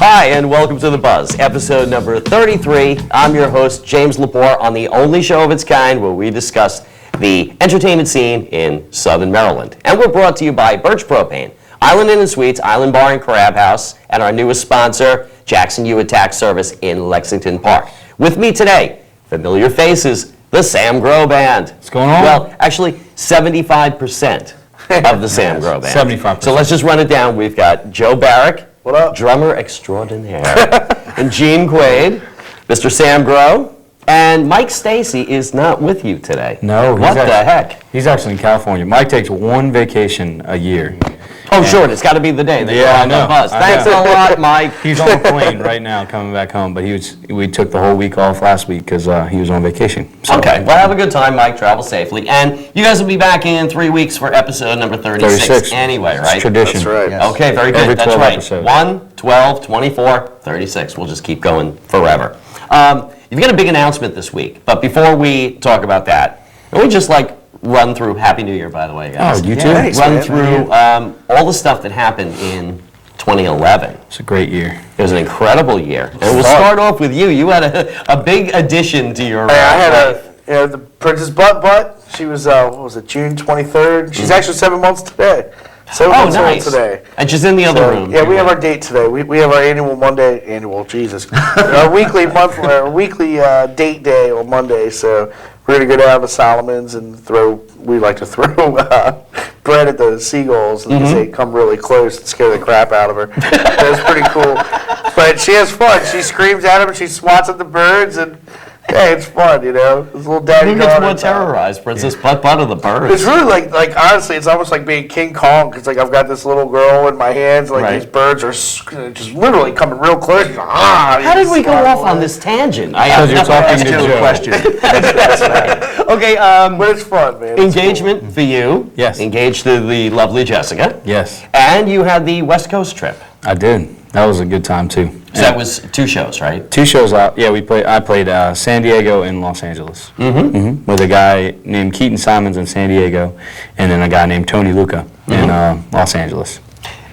Hi, and welcome to The Buzz, episode number 33. I'm your host, James Lepore, on the only show of its kind where we discuss the entertainment scene in Southern Maryland. And we're brought to you by Birch Propane, Island Inn and Suites, Island Bar and Crab House, and our newest sponsor, Jackson Hewitt Tax Service in Lexington Park. With me today, familiar faces, the Sam Grow Band. What's going on? Well, actually, 75% of the Sam Grow Band. 75%. So let's just run it down. We've got Joe Barrick, what up? Drummer extraordinaire, and Gene Quaid, Mr. Sam Grow, and Mike Stacy is not with you today. No. What the heck? He's actually in California. Mike takes one vacation a year. Oh, sure, and it's got to be the day that you're on the bus. Thanks a lot, Mike. He's on a plane right now coming back home, but we took the whole week off last week because he was on vacation. So. Okay, well, have a good time, Mike. Travel safely. And you guys will be back in 3 weeks for episode number 36 anyway, right? It's tradition. That's right. Yes. Okay, very good. Every That's 12 right. episodes. 1, 12, 24, 36. We'll just keep going forever. You've got a big announcement this week, but before we talk about that, can we just run through Happy New Year, by the way, guys? Oh, you too? Thanks, Run man. through all the stuff that happened in 2011. It's a great year. It was an incredible year. And we'll start off with you. You had a big addition to your I had life. the Princess Butt. She was, what was it, June 23rd? She's actually 7 months today. 7 months nice. old today. And she's in the other room. Yeah, we have our date today. We have our our weekly date day on Monday. So we're gonna go down to Solomon's and we like to throw bread at the seagulls and say come really close and scare the crap out of her. That's pretty cool. But she has fun. She screams at them and she swats at the birds and. Hey, it's fun, you know. It's a little daddy Who gets daughter more time. terrorized, Princess Butt or the birds? It's really like honestly, it's almost like being King Kong. It's like I've got this little girl in my hands, Right. these birds are just literally coming real close. How did we go off on this tangent? Because you're talking to Joe. question. Okay, But it's fun, man. It's engagement for you. Yes. Engaged to the lovely Jessica. Yes, And you had the West Coast trip. I did. That was a good time too. So that was 2 shows, right? 2 shows out. Yeah, I played San Diego and Los Angeles. With a guy named Keaton Simons in San Diego, and then a guy named Tony Luca in Los Angeles.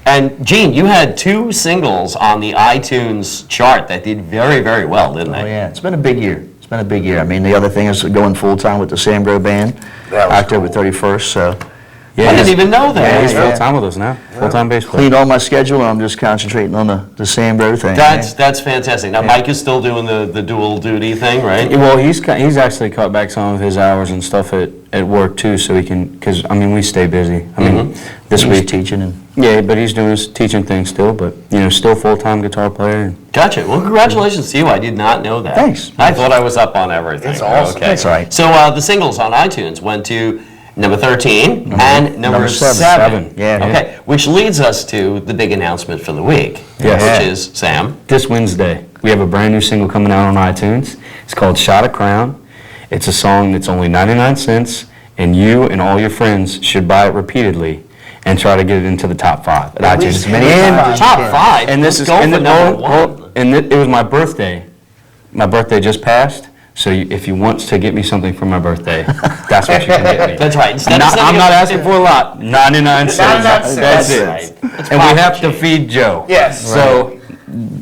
And Gene, you had 2 singles on the iTunes chart that did very, very well, didn't they? Oh yeah, it's been a big year. It's been a big year. I mean, the other thing is going full time with the Sam Grow Band, That was October cool. 31st. So Yeah, I didn't even know that. Yeah, he's Yeah. full time with us now. Full time bass player. cleaned all my schedule, and I'm just concentrating on the Sam Grow thing. That's fantastic. Now, Mike is still doing the dual duty thing, right? Well, he's actually cut back some of his hours and stuff at work too, so he can, because I mean we stay busy. I mean this He's week teaching and. yeah, but he's doing his teaching thing still, but still full time guitar player. Gotcha. Well, congratulations to you. I did not know that. Thanks. I thought I was up on everything. It's awesome. Okay. That's right. So the singles on iTunes went to number 13 and number 7. Seven. Yeah. Okay. Which leads us to the big announcement for the week, Yes. which is, Sam. This Wednesday we have a brand new single coming out on iTunes. It's called "Shot of Crown." It's a song that's only 99 cents, and you and all your friends should buy it repeatedly and try to get it into the top 5 at iTunes. least many And- times. Top 5. And this Let's is go and for then- number 1. and it was my birthday. My birthday just passed, so if you want to get me something for my birthday, that's what you can get me. That's right. Instead of I'm sending not us- asking for a lot. 99 cents. 99 cents. That's it. Right. That's And we pocket have to change. feed Joe. Yes. So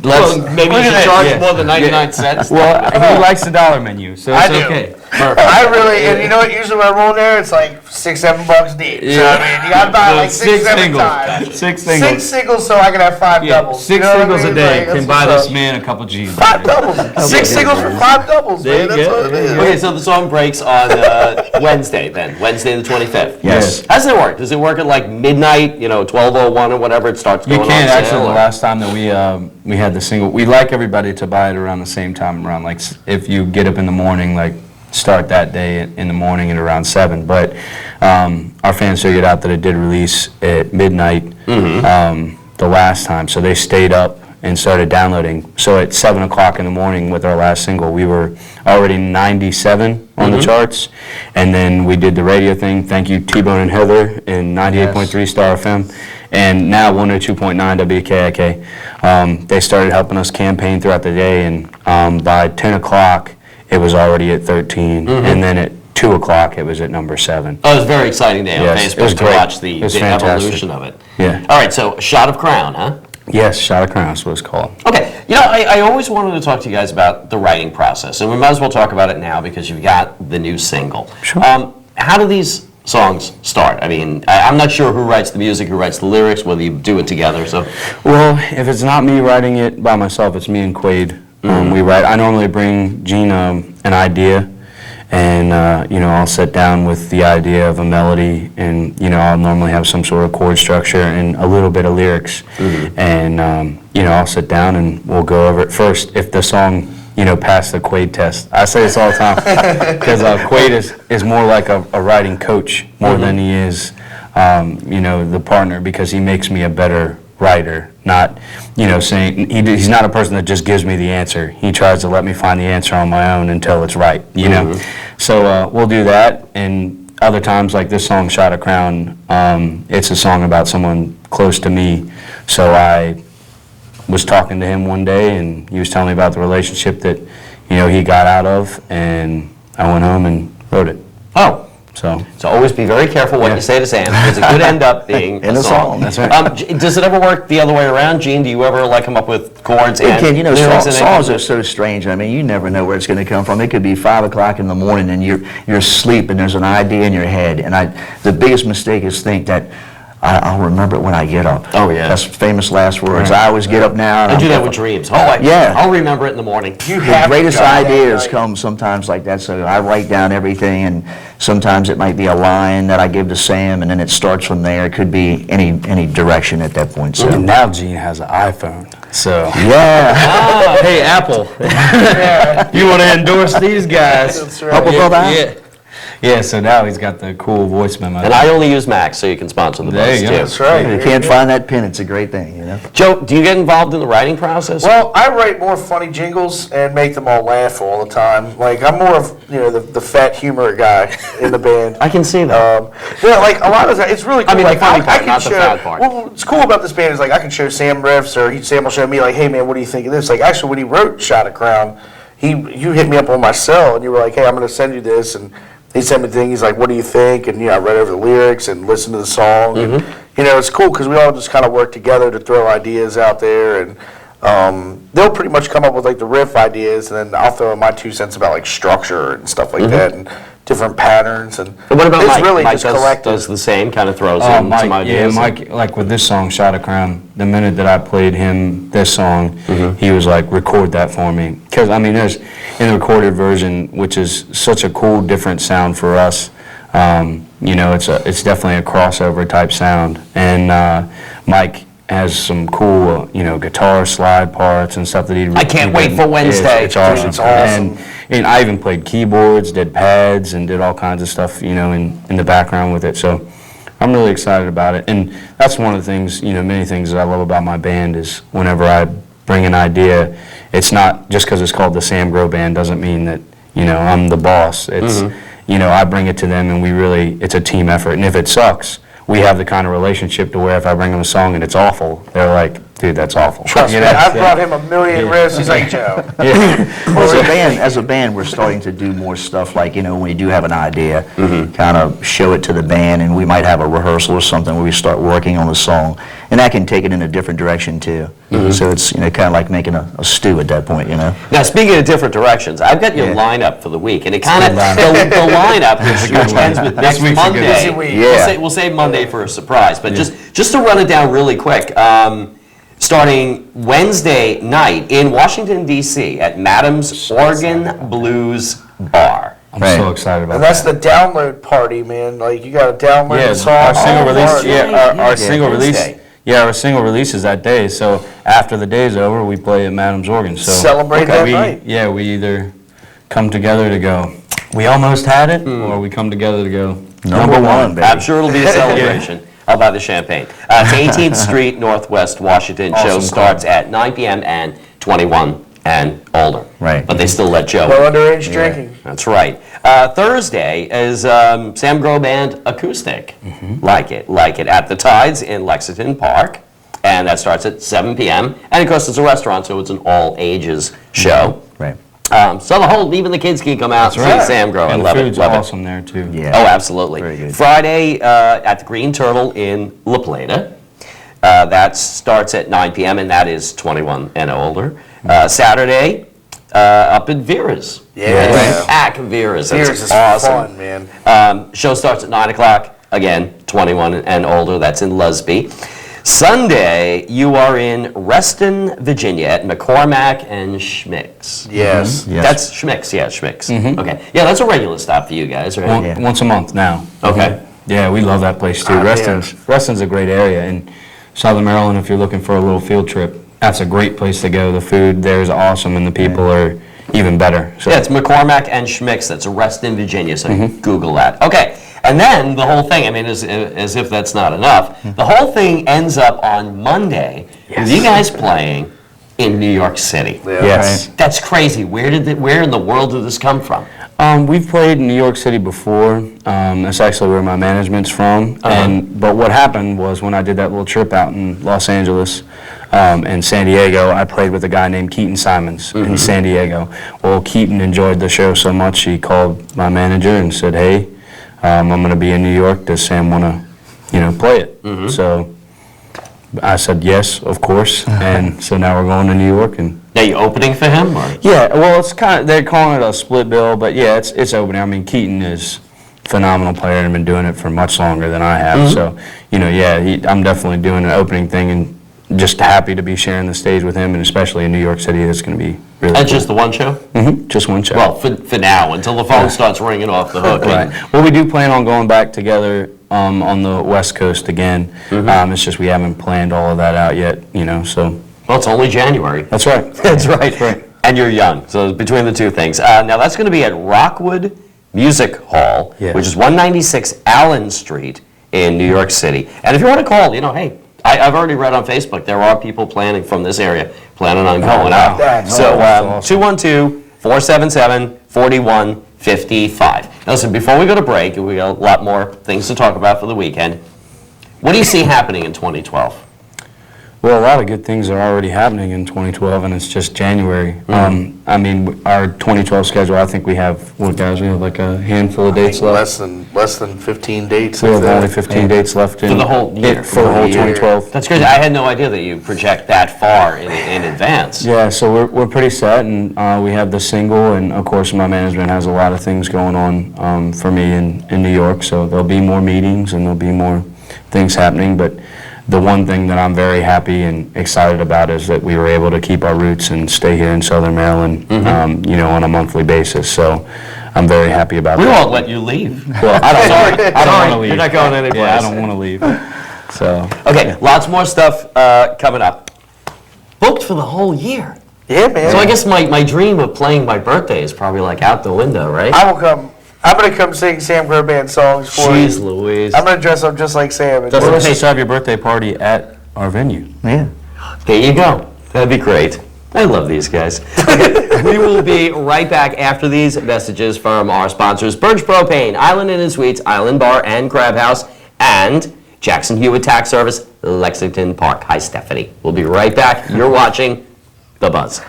let's. Well, maybe you Look should at charge that. more than 99 cents. Well, he likes the dollar menu, so it's I do. okay. I really, and you know what? Usually when I roll there, it's like $6-7 deep. So Yeah. I mean, you gotta buy like Six 6-7 singles. times. 6 singles. 6 singles, so I can have 5 Yeah, doubles. 6 You know what I singles a mean? day Like, can that's buy what's this up. man a couple G's. 5 doubles. 6 singles for 5 doubles, There man. you That's go. what it is. Okay, so the song breaks on Wednesday then, Wednesday the 25th. Yes. How does it work? Does it work at like midnight, 12:01 or whatever, it starts You going can on sale? actually. The or- last time that we had the single, we like everybody to buy it around the same time. Around if you get up in the morning, start that day in the morning at around 7. But our fans figured out that it did release at midnight the last time, so they stayed up and started downloading. So at 7 o'clock in the morning with our last single, we were already 97 on the charts, and then we did the radio thing. Thank you, T-Bone and Heather, in 98.3 Star FM, and now 102.9 WKIK. They started helping us campaign throughout the day, and by 10 o'clock, it was already at 13, and then at 2 o'clock, it was at number 7. Oh, it was a very exciting day on Yes, it Facebook was to great. watch the It was evolution fantastic. of it. Yeah. All right, so Shot of Crown, huh? Yes, Shot of Crown is what it's called. Okay, I always wanted to talk to you guys about the writing process, and we might as well talk about it now because you've got the new single. Sure. How do these songs start? I mean, I'm not sure who writes the music, who writes the lyrics, whether you do it together. So, Well, if it's not me writing it by myself, it's me and Quaid. We write. I normally bring Gene an idea, and I'll sit down with the idea of a melody, and I'll normally have some sort of chord structure and a little bit of lyrics, and I'll sit down and we'll go over it first. If the song passed the Quaid test, I say this all the time because Quaid is more like a writing coach more than he is the partner, because he makes me a better writer. Not saying he's not a person that just gives me the answer. He tries to let me find the answer on my own until it's right. So we'll do that, and other times like this song Shot of Crown, it's a song about someone close to me. So I was talking to him one day, and he was telling me about the relationship that he got out of, and I went home and wrote it. oh, So so always be very careful what you say to Sam, because it could end up being In a song, that's right. Does it ever work the other way around, Gene? Do you ever come up with chords It and can, lyrics and then songs are so strange. I mean, you never know where it's going to come from. It could be 5 o'clock in the morning and you're asleep and there's an idea in your head. And the biggest mistake is think that I'll remember it when I get up. Oh, yeah. That's famous last words. I always get up now. I And do I'm that up- with dreams. Yeah. I'll remember it in the morning. The greatest ideas come sometimes like that, so I write down everything, and sometimes it might be a line that I give to Sam, and then it starts from there. It could be any direction at that point. So and now Gene has an iPhone. So yeah, hey Apple, you want to endorse these guys? That's right. Help a brother. Yeah. Yeah, so now he's got the cool voice memo. And I only use Macs, so you can sponsor the There buzz you too. go. That's right. you can't find that pin. It's a great thing, Joe, do you get involved in the writing process? Well, I write more funny jingles and make them all laugh all the time. Like, I'm more of the fat humor guy in the band. I can see that. Like a lot of times, it's really cool. I mean, the like, funny part, can not the show, fat part. Well, what's cool about this band is like I can show Sam riffs, or Sam will show me like, hey man, what do you think of this? Like actually, when he wrote Shot of Crown, you hit me up on my cell and you were like, hey, I'm going to send you this, and he sent me the thing. He's like, what do you think? And I read over the lyrics and listened to the song. And, it's cool because we all just kind of work together to throw ideas out there, and they'll pretty much come up with like the riff ideas, and then I'll throw in my 2 cents about like structure and stuff like that, and different patterns. And And what about it's Mike? really Mike just collective. does the same, kind of throws in Mike, some ideas. Mike, like with this song, Shot of Crown, the minute that I played him this song, he was like, record that for me. Because, I mean, there's, in the recorded version, which is such a cool, different sound for us, it's definitely a crossover type sound. And Mike has some cool, guitar slide parts and stuff that he. I can't wait for Wednesday. It's awesome. It's awesome. And I even played keyboards, did pads, and did all kinds of stuff, in the background with it. So I'm really excited about it. And that's one of the things, many things that I love about my band is whenever I bring an idea, it's not just because it's called the Sam Grow Band doesn't mean that, I'm the boss. It's, I bring it to them, and it's a team effort. And if it sucks, we have the kind of relationship to where if I bring them a song and it's awful, they're like, dude, that's awful. Trust me, I've brought him a million riffs. He's like, Joe. Well, as a band, we're starting to do more stuff like, when we do have an idea, kind of show it to the band, and we might have a rehearsal or something where we start working on the song, and that can take it in a different direction too. So it's, kind of like making a stew at that point, Now, speaking of different directions, I've got your lineup for the week, and it kind of, the lineup, which ends with next week's a good Monday. busy week. Yeah. We'll save Monday for a surprise, but just to run it down really quick, starting Wednesday night in Washington, D.C. at Madam's Organ Blues Bar. I'm Right. so excited about And that's the download party, man. Like, you got to download the song. our single Oh, release. Lord. Yeah, our single Wednesday. release. Yeah, our single release is that day. So after the day's over, we play at Madam's Organ. So Celebrate that we, night. Yeah, we either come together to go, we almost had it, or we come together to go, Number one, baby. I'm sure it'll be a celebration. I'll buy the champagne. It's 18th Street, Northwest Washington. Show Awesome starts at 9 p.m. and 21 and older. Right. But they still let Joe. No underage drinking. That's right. Thursday is Sam Grow Band Acoustic. Like it at the Tides in Lexington Park. And that starts at 7 p.m. And of course, it's a restaurant, so it's an all ages show. Right. So even the kids can come out and see Sam Grow. I And love the it. food's Love it. awesome there too. Yeah. Oh, absolutely. Very good. Friday at the Green Turtle in La Plata. That starts at 9 p.m., and that is 21 and older. Saturday, up at Vera's. Yeah. Pack Vera's. That's Here's is awesome. fun, man. Show starts at 9 o'clock. Again, 21 and older. That's in Lusby. Sunday, you are in Reston, Virginia at McCormack and Schmick's. Yes. Yes. That's Schmick's, yeah, Schmick's. Okay. Yeah, that's a regular stop for you guys, right? Once a month now. Okay. Yeah, we love that place too. Reston's a great area in Southern Maryland. If you're looking for a little field trip, that's a great place to go. The food there is awesome, and the people are even better. So. Yeah, it's McCormack and Schmick's. That's Reston, Virginia, so Google that. Okay. And then the whole thing, I mean, as if that's not enough, the whole thing ends up on Monday with you guys playing in New York City. Yeah. Yes. That's crazy. Where in the world did this come from? We've played in New York City before. That's actually where my management's from. But what happened was when I did that little trip out in Los Angeles and San Diego, I played with a guy named Keaton Simons in San Diego. Well, Keaton enjoyed the show so much, he called my manager and said, "Hey, I'm going to be in New York. Does Sam want to, play it?" So I said yes, of course. And so now we're going to New York. And Are you opening for him? Or? yeah, well, it's they're calling it a split bill, but yeah, it's opening. I mean, Keaton is a phenomenal player and been doing it for much longer than I have. So, I'm definitely doing an opening thing and just happy to be sharing the stage with him, and especially in New York City, it's going to be really And cool. just the one show? Just one show. Well, for now, until the phone starts ringing off the hook. Right. Well, we do plan on going back together on the West Coast again. It's just we haven't planned all of that out yet, so. Well, it's only January. That's right. That's right. And you're young, so between the two things. Now, that's going to be at Rockwood Music Hall, Yes. which is 196 Allen Street in New York City. And if you want to call, hey, I've already read on Facebook, there are people planning from this area, planning on going out. That's So awesome. 212-477-4155. Now, listen, before we go to break, we got a lot more things to talk about for the weekend. What do you see happening in 2012? Well, a lot of good things are already happening in 2012, and it's just January. I mean, our 2012 schedule, I think we have, we have like a handful of dates left. Less than 15 dates. We have only 15 dates left For the whole year. For the whole 2012. That's crazy. I had no idea that you project that far in advance. Yeah, so we're pretty set, and we have the single, and of course my management has a lot of things going on for me in New York, so there'll be more meetings and there'll be more things happening, but the one thing that I'm very happy and excited about is that we were able to keep our roots and stay here in Southern Maryland, on a monthly basis, so I'm very happy about We that. won't let you leave. Well, I don't want Sorry, to leave. you're not going anyplace. Yeah, I don't want to leave. So. Okay, lots more stuff coming up. Booked for the whole year. Yeah, man. So I guess my dream of playing my birthday is probably like out the window, right? I will come. I'm going to come sing Sam Crow Band songs for Jeez you. Louise. I'm going to dress up just like Sam. And Well, let's just have your birthday party at our venue. Yeah. There you go. That'd be great. I love these guys. Okay, we will be right back after these messages from our sponsors, Birch Propane, Island Inn and Suites, Island Bar and Crab House, and Jackson Hewitt Tax Service, Lexington Park. Hi, Stephanie. We'll be right back. You're watching The Buzz.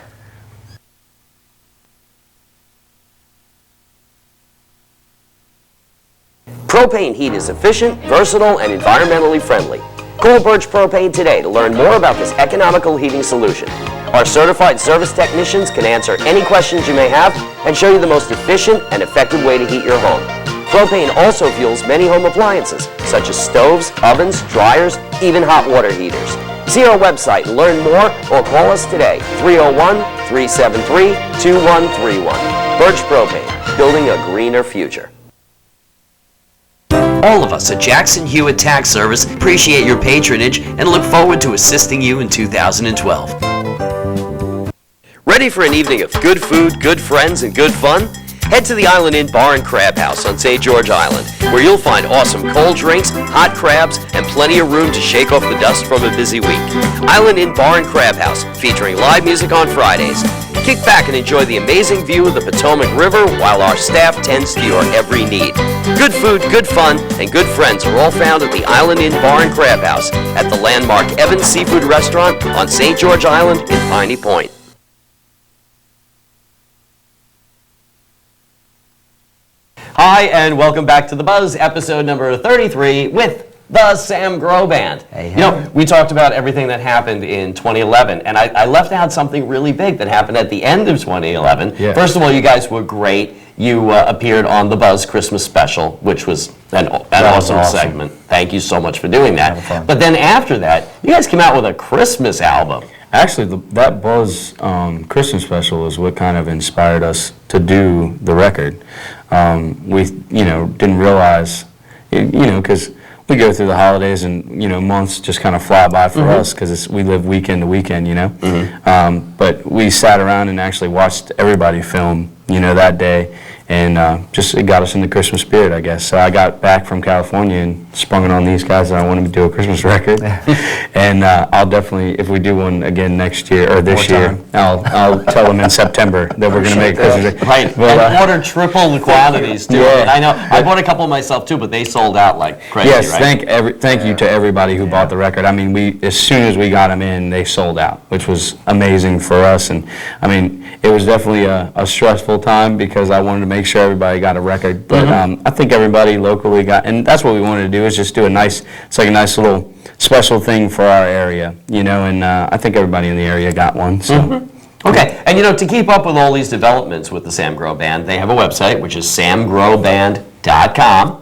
Propane heat is efficient, versatile, and environmentally friendly. Call Birch Propane today to learn more about this economical heating solution. Our certified service technicians can answer any questions you may have and show you the most efficient and effective way to heat your home. Propane also fuels many home appliances, such as stoves, ovens, dryers, even hot water heaters. See our website and learn more or call us today, 301-373-2131. Birch Propane, building a greener future. All of us at Jackson Hewitt Tax Service appreciate your patronage and look forward to assisting you in 2012. Ready for an evening of good food, good friends, and good fun? Head to the Island Inn Bar and Crab House on St. George Island, where you'll find awesome cold drinks, hot crabs, and plenty of room to shake off the dust from a busy week. Island Inn Bar and Crab House, featuring live music on Fridays. Kick back and enjoy the amazing view of the Potomac River while our staff tends to your every need. Good food, good fun, and good friends are all found at the Island Inn Bar and Crab House at the landmark Evans Seafood Restaurant on St. George Island in Piney Point. Hi, and welcome back to The Buzz, episode number 33 with the Sam Grow Band. Hey, You know, we talked about everything that happened in 2011, and I left out something really big that happened at the end of 2011. Yeah. First of all, you guys were great. You appeared on the Buzz Christmas Special, which was an was awesome awesome. segment. Thank you so much for doing Have that. fun. But then after that, you guys came out with a Christmas album. Actually, that Buzz Christmas special is what kind of inspired us to do the record. We, didn't realize, because we go through the holidays and, months just kind of fly by for us because we live weekend to weekend, But we sat around and actually watched everybody film, that day. And just it got us in the Christmas spirit, I guess. So I got back from California and sprung it on these guys that I wanted to do a Christmas record. And I'll definitely, if we do one again next year or this More year, time. I'll tell them in September that we're going to make a Christmas record. Right, But, and order triple the quantities too. Yeah. I know, I bought a couple myself too, but they sold out like crazy, Yes, right? thank you to everybody who bought the record. I mean, as soon as we got them in, they sold out, which was amazing for us. And I mean, it was definitely a stressful time because I wanted to make sure everybody got a record. But I think everybody locally got, and that's what we wanted to do, is just do it's like a nice little special thing for our area, and I think everybody in the area got one. So. Okay, and to keep up with all these developments with the Sam Grow Band, they have a website, which is samgrowband.com.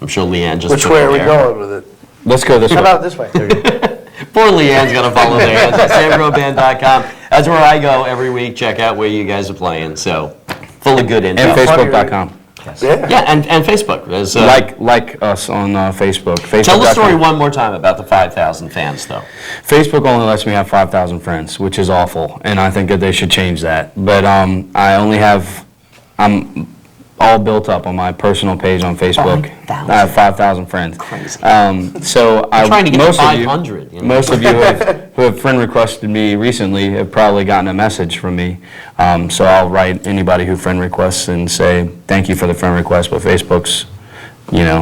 I'm sure Leanne just Which put way it are we there. going with it? Let's go this How way. about this way? Poor Leanne's got to follow their hands at samgrowband.com. That's where I go every week, check out where you guys are playing, so full of good info. And Facebook.com. Yeah. Yeah, and Facebook. There's, Like us on Facebook. tell the story Facebook.com. one more time about the 5,000 fans, though. Facebook only lets me have 5,000 friends, which is awful, and I think that they should change that. But I'm all built up on my personal page on Facebook. 5,000? I have 5,000 friends. Crazy. So trying to get to most of 500, you, most of you who have friend requested me recently have probably gotten a message from me. So I'll write anybody who friend requests and say thank you for the friend request, but Facebook's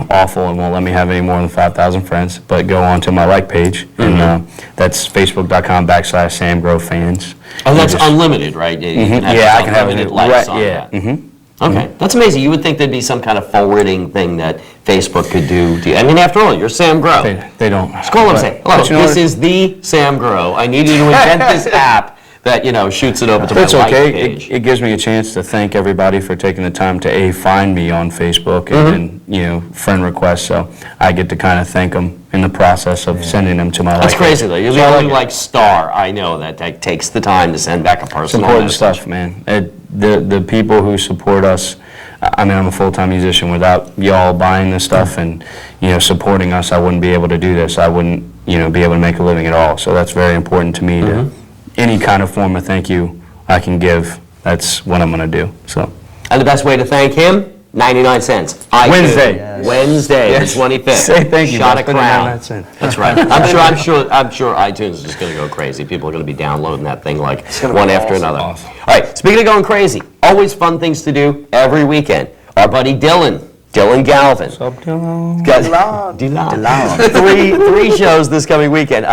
awful and won't let me have any more than 5,000 friends. But go on to my like page, and that's facebook.com/SamGrowFans. Oh, that's unlimited, right? You can have Yeah, I can have unlimited it. likes Right, on yeah. that. Okay, that's amazing. You would think there'd be some kind of forwarding thing that Facebook could do. I mean, after all, you're Sam Grow. They don't. Call them and say, hello, But you know this what? is the Sam Grow. I need you to invent this app that, shoots it over to my That's like okay. page. It gives me a chance to thank everybody for taking the time to find me on Facebook and friend requests. So I get to kind of thank them in the process of sending them to my That's like crazy, page. though. You're So the I only, like it. star I know that takes the time to send back a It's personal important message. stuff, man. The people who support us. I mean, I'm a full-time musician. Without y'all buying this stuff and supporting us, I wouldn't be able to do this. I wouldn't be able to make a living at all. So that's very important to me. To any kind of form of thank you I can give, that's what I'm going to do. So. And the best way to thank him? 99 cents. Wednesday. Yes. Wednesday, Yes. the 25th. Say thank you. Shot a That's been crown. 99 cents. That's right. I'm sure iTunes is just going to go crazy. People are going to be downloading that thing like gonna one be after awesome. another. Awesome. All right, speaking of going crazy, always fun things to do every weekend. Our buddy Dylan Galvin. Dylan. Three shows this coming weekend.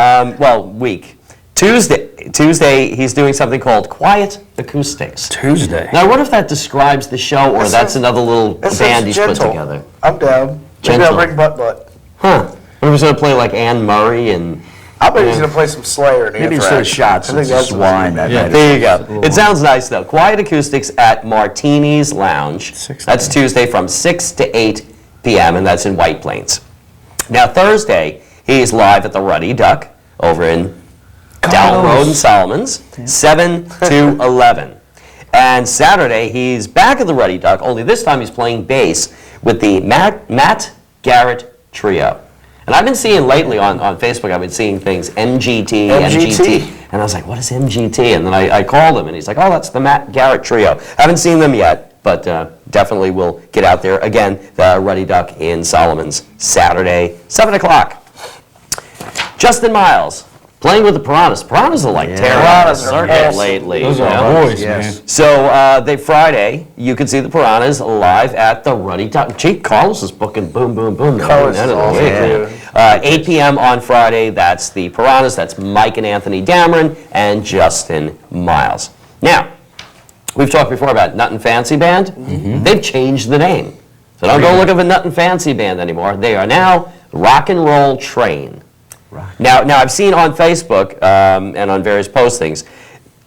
Week. Tuesday, he's doing something called Quiet Acoustics. Tuesday. Now, what if that describes the show, or that's another little That band he's sounds put gentle. together? I'm down. Maybe Gentle. I'll bring Butt. Huh. What if he's going to play like Anne Murray and... I bet he's going to play some Slayer and Maybe instead of Anthrax. shots, I think it's that's just what it's wine gonna that be. night. There you go. It sounds nice, though. Quiet Acoustics at Martini's Lounge. That's Tuesday from 6 to 8 p.m., and that's in White Plains. Now, Thursday, he's live at the Ruddy Duck over in Down Road in Solomons, 7 to 11. And Saturday, he's back at the Ruddy Duck, only this time he's playing bass with the Matt Garrett Trio. And I've been seeing lately on Facebook, I've been seeing things MGT. And I was like, what is MGT? And then I called him, and he's like, oh, that's the Matt Garrett Trio. Haven't seen them yet, but definitely will get out there. Again, the Ruddy Duck in Solomons, Saturday, 7 o'clock. Justin Miles, playing with the Piranhas. Piranhas are like tearing up the Piranhas are circuit awesome. lately. Those you are know? boys, Yes. man. So Friday, you can see the Piranhas live at the Ruddy Duck. Gee, Carlos is booking boom, boom, boom. Carlos End of the is week, awesome, man. 8 p.m. on Friday, that's the Piranhas. That's Mike and Anthony Dameron and Justin Miles. Now, we've talked before about Nut and Fancy Band. They've changed the name. So don't go look up a Nut and Fancy Band anymore. They are now Rock and Roll Train. Now I've seen on Facebook and on various postings,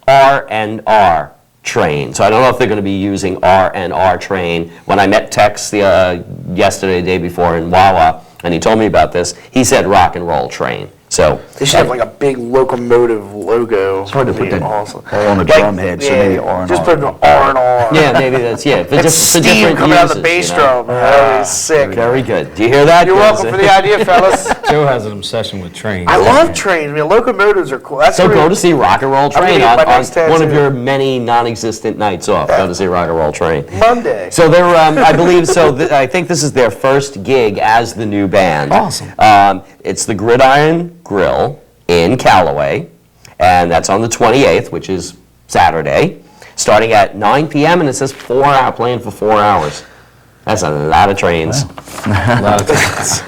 R&R Train. So I don't know if they're going to be using R&R Train. When I met Tex yesterday, the day before in Wawa, and he told me about this, he said Rock and Roll Train. So They should have like a big locomotive logo. It's hard to put that awesome. all on the drum head, so maybe R&R. Just put an R&R. yeah, maybe that's for And for steam different coming out of the uses, bass you know? drum. That is sick. Very good. Do you hear that? You're welcome for the idea, fellas. Joe has an obsession with trains. I love trains. I mean, locomotives are cool. That's So really- go to see Rock and Roll gonna Train get my on next one of tattoo. your many non-existent nights off. Go to see Rock and Roll Train. Monday. So they're, I believe, I think this is their first gig as the new band. Awesome. It's the Gridiron Grill in Callaway, and that's on the 28th, which is Saturday, starting at 9 p.m., and it says playing for 4 hours. That's a lot of trains. A lot of trains.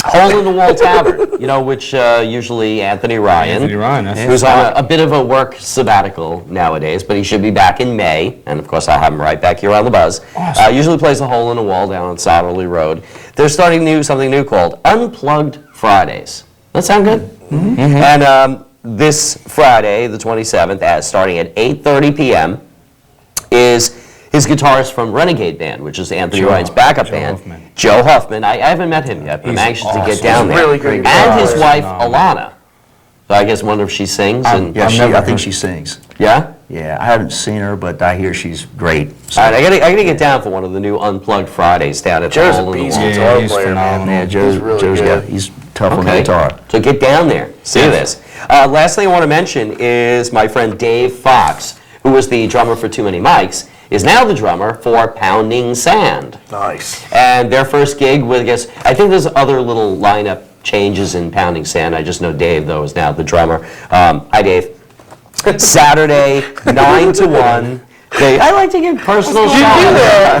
Hole in the Wall Tavern, which usually Anthony Ryan, Anthony Ryan, that's who's on a bit of a work sabbatical nowadays, but he should be back in May, and of course I'll have him right back here on the Buzz. Awesome. Usually plays a Hole in the Wall down on Sotterley Road. They're starting something new called Unplugged Fridays. That sound good? Mm-hmm. And this Friday, the 27th, starting at 8:30 p.m., is his guitarist from Renegade Band, which is Anthony Ryan's backup band, Huffman. Joe Huffman. I haven't met him yet, but I'm anxious to get awesome. down He's there. really good And his guitarist. wife, Phenomenal. Alana. So I guess wonder if she sings. And Yeah, never I think heard- she sings. yeah? Yeah, I haven't seen her, but I hear she's great. So, All right, I gotta get down for one of the new Unplugged Fridays down at the Joe's a Hole in the beast Wall. Yeah, guitar he's player, man. phenomenal. yeah, Joe's really good. he's tough on the Okay. guitar. So get down there, see this. Last thing I want to mention is my friend Dave Fox, who was the drummer for Too Many Mics, is now the drummer for Pounding Sand. Nice. And their first gig with, I think there's other little lineup changes in Pounding Sand. I just know Dave, though, is now the drummer. Hi, Dave. Saturday, 9 to 1. I like to give personal shout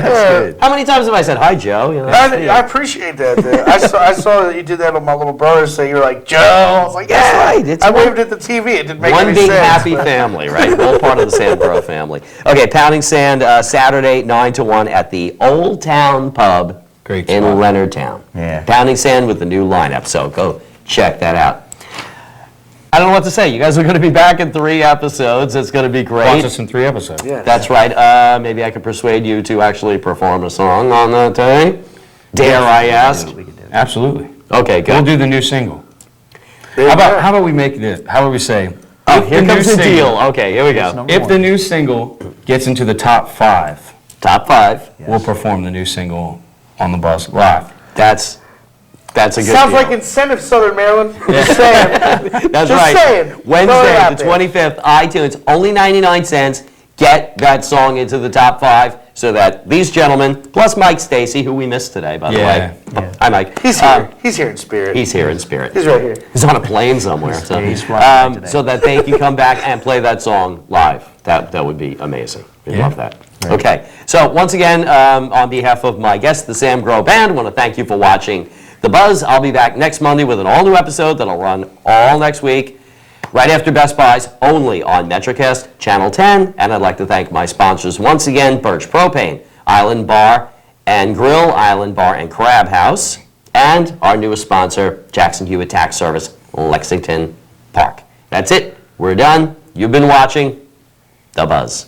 outs. How many times have I said, hi, Joe? I appreciate that. Dude. I saw that you did that on my little brother's thing. You were like, Joe. I was like, That's yeah. right, it's I one- waved at the TV. It didn't make One any big sense. happy family, right? All part of the Sandborough family. Okay, Pounding Sand, Saturday, 9 to 1 at the Old Town Pub Great in spot. Leonardtown. Yeah. Pounding Sand with the new lineup, so go check that out. I don't know what to say. You guys are going to be back in 3 episodes. It's going to be Watch great. us in 3 episodes. Yeah. That's right. Maybe I could persuade you to actually perform a song on that day. Dare I ask? Absolutely. Okay, We'll good. do the new single. There you go. How about we make this? How about we say? Oh, if here the comes new the single- deal. Okay, here we go. number If one. the new single gets into the top 5, Top 5. we'll perform the new single on the Buzz live. That's a good Sounds deal. like incentive, Southern Maryland. Just saying. That's Just right. saying. Throw it Wednesday, out the there. 25th, iTunes, only 99 cents. Get that song into the top 5 so that these gentlemen, plus Mike Stacy, who we missed today, by the Yeah. way. Hi, Mike. He's here. He's here in spirit. He's here in spirit. He's right here. He's on a plane somewhere. So, he's flying today. so that they can come back and play that song live. That would be amazing. We'd Yeah. love that. Okay. So once again, on behalf of my guest, the Sam Grow Band, I want to thank you for watching The Buzz. I'll be back next Monday with an all-new episode that'll run all next week, right after Best Buys, only on Metrocast Channel 10. And I'd like to thank my sponsors once again, Birch Propane, Island Bar and Grill, Island Bar and Crab House, and our newest sponsor, Jackson Hewitt Tax Service, Lexington Park. That's it. We're done. You've been watching The Buzz.